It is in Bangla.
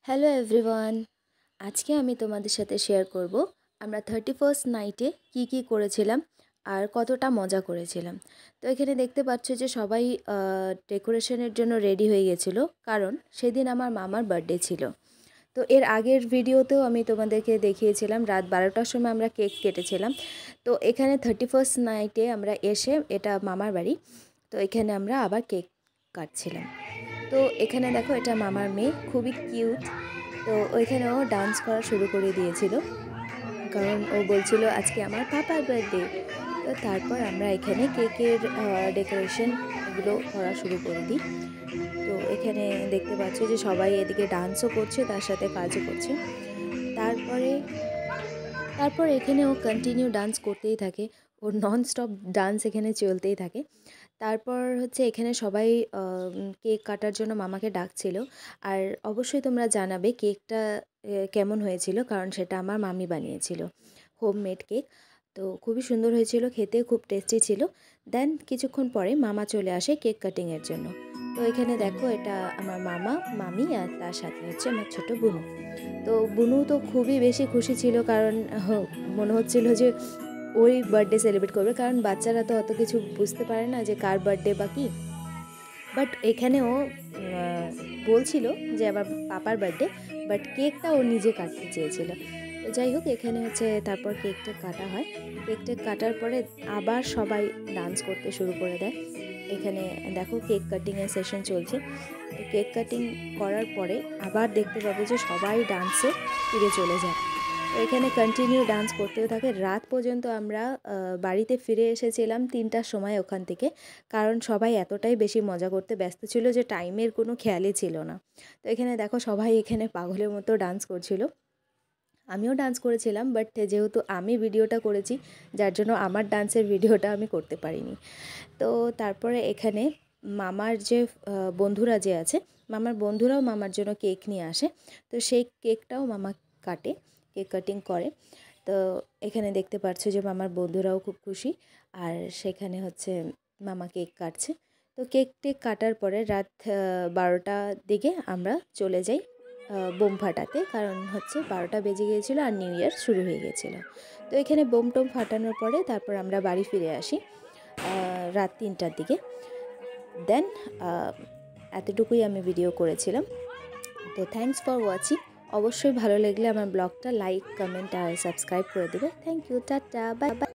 হ্যালো এভরিওয়ান, আজকে আমি তোমাদের সাথে শেয়ার করব আমরা 31st নাইটে কি করেছিলাম আর কতটা মজা করেছিলাম। তো এখানে দেখতে পাচ্ছ যে সবাই ডেকোরেশনের জন্য রেডি হয়ে গেছিলো, কারণ সেদিন আমার মামার বার্থডে ছিল। তো এর আগের ভিডিওতেও আমি তোমাদেরকে দেখিয়েছিলাম রাত 12টার সময় আমরা কেক কেটেছিলাম। তো এখানে 31st নাইটে আমরা এসে, এটা মামার বাড়ি, তো এখানে আমরা আবার কেক কাটছিলাম। তো এখানে দেখো, এটা মামার মেয়ে, খুবই কিউট। তো ওইখানে ও ডান্স করা শুরু করে দিয়েছিল, কারণ ও বলছিল আজকে আমার পাপার বার্থডে। তো তারপর আমরা এখানে কেকের ডেকোরেশন এগুলো করা শুরু করে দিই। তো এখানে দেখতে পাচ্ছ যে সবাই এদিকে ডান্সও করছে, তার সাথে কাজও করছে। তারপর এখানে ও কন্টিনিউ ডান্স করতেই থাকে, ওর নন স্টপ ডান্স এখানে চলতেই থাকে। তারপর হচ্ছে এখানে সবাই কেক কাটার জন্য মামাকে ডাকছিল। আর অবশ্যই তোমরা জানাবে কেকটা কেমন হয়েছিল, কারণ সেটা আমার মামি বানিয়েছিল, হোমমেড কেক। তো খুবই সুন্দর হয়েছিল, খেতে খুব টেস্টি ছিল। দেন কিছুক্ষণ পরে মামা চলে আসে কেক কাটিংয়ের জন্য। তো এখানে দেখো, এটা আমার মামা, মামি আর তার সাথে হচ্ছে আমার ছোট বুনু। তো বুনু তো খুবই বেশি খুশি ছিল, কারণ মনে হচ্ছিল যে ওই বার্থডে সেলিব্রেট করবে, কারণ বাচ্চারা তো অত কিছু বুঝতে পারে না যে কার বার্থডে বা কী। বাট এখানেও বলছিল যে আবার পাপার বার্থডে, বাট কেকটা ও নিজে কাটতে চেয়েছিল। তো যাই হোক, এখানে হচ্ছে তারপর কেকটা কাটা হয়। কেকটা কাটার পরে আবার সবাই ডান্স করতে শুরু করে দেয়। এখানে দেখো, কেক কাটিংয়ের সেশন চলছে। তো কেক কাটিং করার পরে আবার দেখতে পাবে যে সবাই ডান্সে ফিরে চলে যায়। তো এখানে কন্টিনিউ ডান্স করতেও থাকে রাত পর্যন্ত। আমরা বাড়িতে ফিরে এসেছিলাম 3টার সময় ওখান থেকে, কারণ সবাই এতটাই বেশি মজা করতে ব্যস্ত ছিল যে টাইমের কোনো খেয়ালই ছিল না। তো এখানে দেখো, সবাই এখানে পাগলের মতো ডান্স করছিল, আমিও ডান্স করেছিলাম, বাট যেহেতু আমি ভিডিওটা করেছি, যার জন্য আমার ডান্সের ভিডিওটা আমি করতে পারিনি। তো তারপরে এখানে মামার যে বন্ধুরা যে আছে, মামার বন্ধুরাও মামার জন্য কেক নিয়ে আসে। তো সেই কেকটাও মামা কাটে, কেক কাটিং করে। তো এখানে দেখতে পাচ্ছ যে মামার বন্ধুরাও খুব খুশি, আর সেখানে হচ্ছে মামা কেক কাটছে। তো কেক টেক কাটার পরে রাত 12টার দিকে আমরা চলে যাই বোম ফাটাতে, কারণ হচ্ছে 12টা বেজে গিয়েছিলো আর নিউ ইয়ার শুরু হয়ে গিয়েছিলো। তো এখানে বোম টোম ফাটানোর পরে তারপর আমরা বাড়ি ফিরে আসি রাত 3টার দিকে। দেন এতটুকুই আমি ভিডিও করেছিলাম। তো থ্যাংকস ফর ওয়াচিং। অবশ্যই ভালো লাগলে আমার ব্লগটা লাইক, কমেন্ট আর সাবস্ক্রাইব করে দেবে। Thank you, tata, bye by.